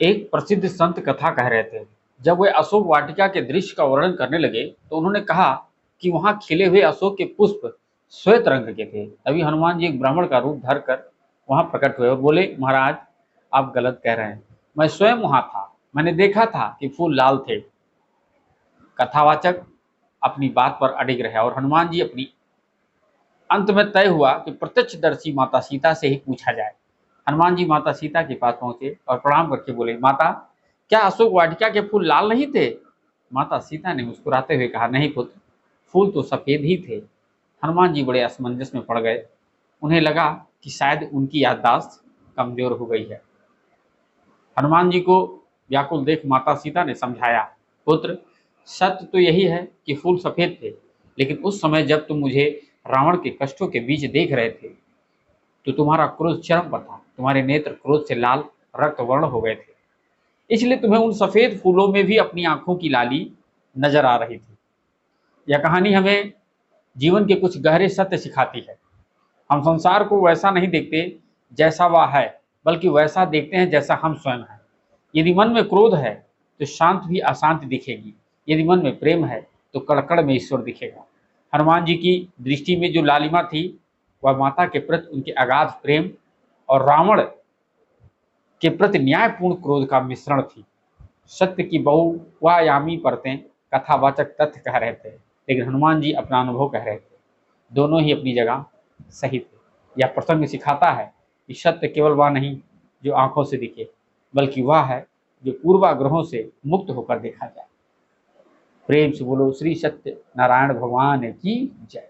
एक प्रसिद्ध संत कथा कह रहे थे। जब वे अशोक वाटिका के दृश्य का वर्णन करने लगे तो उन्होंने कहा कि वहां खिले हुए अशोक के पुष्प श्वेत रंग के थे। तभी हनुमान जी एक ब्राह्मण का रूप धरकर वहां प्रकट हुए और बोले, महाराज आप गलत कह रहे हैं, मैं स्वयं वहां था, मैंने देखा था कि फूल लाल थे। कथावाचक अपनी बात पर अडिग रहे और हनुमान जी अपनी अंत में तय हुआ कि प्रत्यक्षदर्शी माता सीता से ही पूछा जाए। हनुमान जी माता सीता के पास पहुंचे और प्रणाम करके बोले, माता क्या अशोक वाटिका के फूल लाल नहीं थे? माता सीता ने मुस्कुराते हुए कहा, नहीं पुत्र, फूल तो सफेद ही थे। हनुमान जी बड़े असमंजस में पड़ गए। उन्हें लगा कि शायद उनकी याददाश्त कमजोर हो गई है। हनुमान जी को व्याकुल देख माता सीता ने समझाया, पुत्र सत्य तो यही है कि फूल सफेद थे, लेकिन उस समय जब तुम मुझे रावण के कष्टों के बीच देख रहे थे तो तुम्हारा क्रोध चरम पर था, तुम्हारे नेत्र क्रोध से लाल रक्त वर्ण हो गए थे, इसलिए तुम्हें उन सफेद फूलों में भी अपनी आंखों की लाली नजर आ रही थी। यह कहानी हमें जीवन के कुछ गहरे सत्य सिखाती है। हम संसार को वैसा नहीं देखते जैसा वह है, बल्कि वैसा देखते हैं जैसा हम स्वयं हैं। यदि मन में क्रोध है तो शांत भी अशांत दिखेगी, यदि मन में प्रेम है तो कड़कड़ में ईश्वर दिखेगा। हनुमान जी की दृष्टि में जो लालिमा थी वह माता के प्रति उनके अगाध प्रेम और रावण के प्रति न्यायपूर्ण क्रोध का मिश्रण थी। सत्य की बहुआयामी परतें कथावाचक तथ्य कह रहे थे, लेकिन हनुमान जी अपना अनुभव कह रहे थे। दोनों ही अपनी जगह सही थे। यह प्रसंग सिखाता है कि सत्य केवल वह नहीं जो आंखों से दिखे, बल्कि वह है जो पूर्वाग्रहों से मुक्त होकर देखा जाए। प्रेम से बोलो श्री सत्य नारायण भगवान की जय।